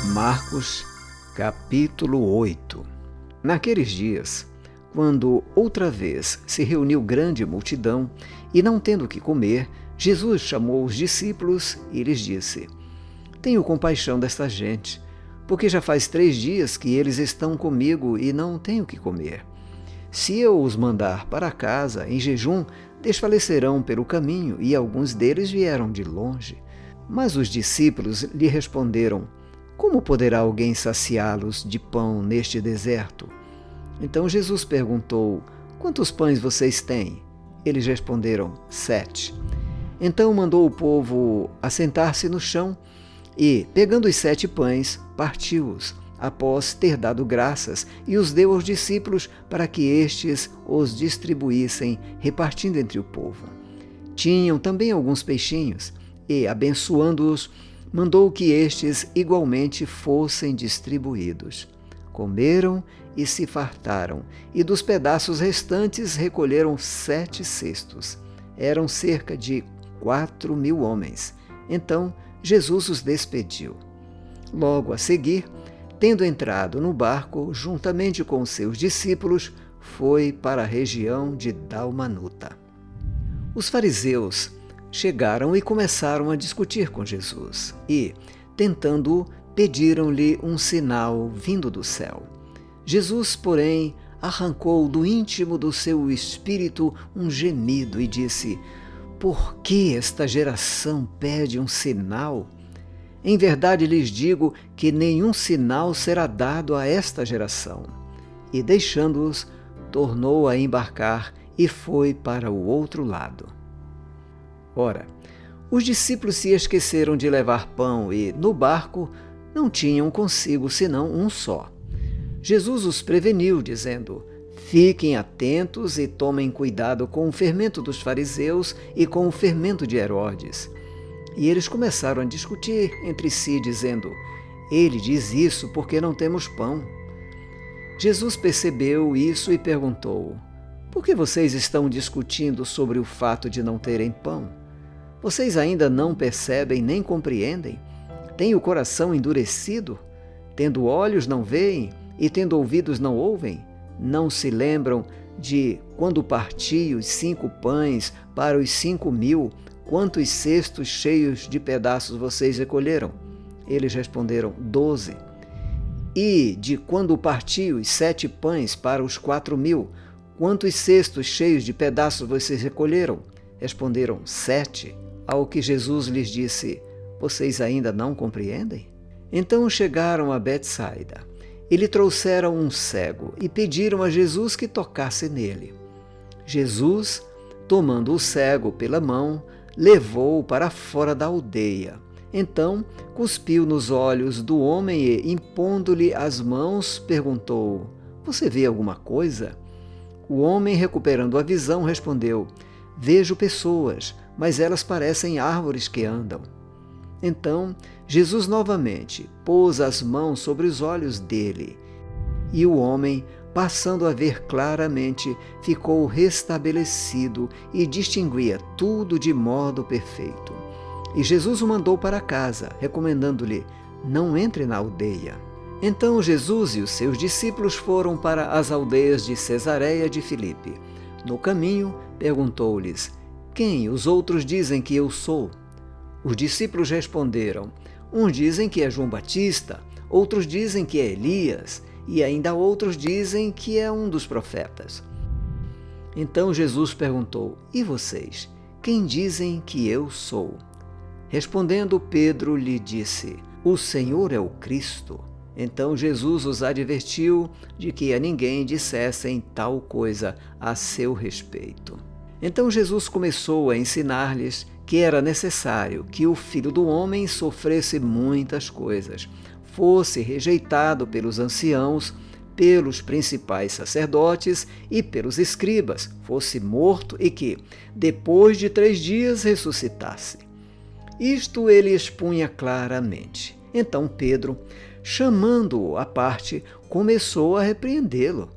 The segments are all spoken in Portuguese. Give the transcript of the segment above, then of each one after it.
Marcos, capítulo 8. Naqueles dias, quando outra vez se reuniu grande multidão, e não tendo o que comer, Jesus chamou os discípulos e lhes disse: Tenho compaixão desta gente, porque já faz 3 dias que eles estão comigo e não têm o que comer. Se eu os mandar para casa em jejum, desfalecerão pelo caminho, e alguns deles vieram de longe. Mas os discípulos lhe responderam: Como poderá alguém saciá-los de pão neste deserto? Então Jesus perguntou: Quantos pães vocês têm? Eles responderam: 7. Então mandou o povo assentar-se no chão e, pegando os 7 pães, partiu-os, após ter dado graças, e os deu aos discípulos para que estes os distribuíssem, repartindo entre o povo. Tinham também alguns peixinhos, e, abençoando-os, mandou que estes igualmente fossem distribuídos. Comeram e se fartaram, e dos pedaços restantes recolheram 7 cestos. Eram cerca de 4.000 homens. Então Jesus os despediu. Logo a seguir, tendo entrado no barco, juntamente com seus discípulos, foi para a região de Dalmanuta. Os fariseus chegaram e começaram a discutir com Jesus, e, tentando-o, pediram-lhe um sinal vindo do céu. Jesus, porém, arrancou do íntimo do seu espírito um gemido e disse: Por que esta geração pede um sinal? Em verdade lhes digo que nenhum sinal será dado a esta geração. E, deixando-os, tornou a embarcar e foi para o outro lado. Ora, os discípulos se esqueceram de levar pão e, no barco, não tinham consigo senão um só. Jesus os preveniu, dizendo: Fiquem atentos e tomem cuidado com o fermento dos fariseus e com o fermento de Herodes. E eles começaram a discutir entre si, dizendo: Ele diz isso porque não temos pão. Jesus percebeu isso e perguntou: Por que vocês estão discutindo sobre o fato de não terem pão? Vocês ainda não percebem nem compreendem? Têm o coração endurecido? Tendo olhos não veem, e tendo ouvidos não ouvem? Não se lembram de quando parti os 5 pães para os 5.000, quantos cestos cheios de pedaços vocês recolheram? Eles responderam: 12. E de quando parti os 7 pães para os 4.000, quantos cestos cheios de pedaços vocês recolheram? Responderam: 7. Ao que Jesus lhes disse: Vocês ainda não compreendem? Então chegaram a Betsaida. E lhe trouxeram um cego e pediram a Jesus que tocasse nele. Jesus, tomando o cego pela mão, levou-o para fora da aldeia. Então cuspiu nos olhos do homem e, impondo-lhe as mãos, perguntou: Você vê alguma coisa? O homem, recuperando a visão, respondeu: Vejo pessoas, mas elas parecem árvores que andam. Então Jesus novamente pôs as mãos sobre os olhos dele, e o homem, passando a ver claramente, ficou restabelecido e distinguia tudo de modo perfeito. E Jesus o mandou para casa, recomendando-lhe: Não entre na aldeia. Então Jesus e os seus discípulos foram para as aldeias de Cesareia de Filipe. No caminho, perguntou-lhes: Quem os outros dizem que eu sou? Os discípulos responderam: Uns dizem que é João Batista, outros dizem que é Elias, e ainda outros dizem que é um dos profetas. Então Jesus perguntou: E vocês, quem dizem que eu sou? Respondendo, Pedro lhe disse: O Senhor é o Cristo. Então Jesus os advertiu de que a ninguém dissessem tal coisa a seu respeito. Então Jesus começou a ensinar-lhes que era necessário que o Filho do Homem sofresse muitas coisas, fosse rejeitado pelos anciãos, pelos principais sacerdotes e pelos escribas, fosse morto e que, depois de 3 dias, ressuscitasse. Isto ele expunha claramente. Então Pedro, chamando-o à parte, começou a repreendê-lo.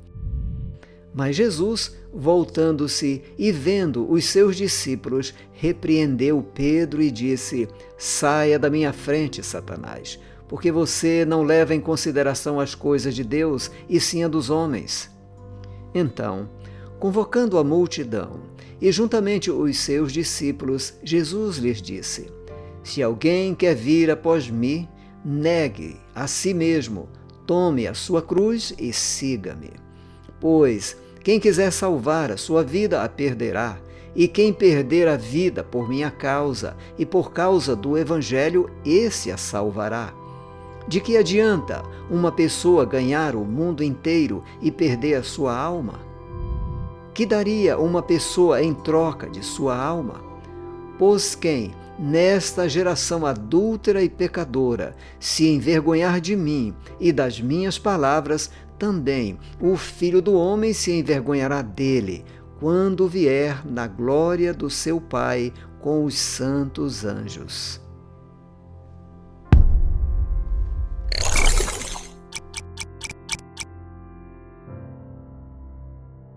Mas Jesus, voltando-se e vendo os seus discípulos, repreendeu Pedro e disse: Saia da minha frente, Satanás, porque você não leva em consideração as coisas de Deus e sim a dos homens. Então, convocando a multidão e juntamente os seus discípulos, Jesus lhes disse: Se alguém quer vir após mim, negue a si mesmo, tome a sua cruz e siga-me. Pois quem quiser salvar a sua vida a perderá, e quem perder a vida por minha causa e por causa do Evangelho, esse a salvará. De que adianta uma pessoa ganhar o mundo inteiro e perder a sua alma? Que daria uma pessoa em troca de sua alma? Pois quem, nesta geração adúltera e pecadora, se envergonhar de mim e das minhas palavras, também o Filho do Homem se envergonhará dele, quando vier na glória do seu Pai com os santos anjos.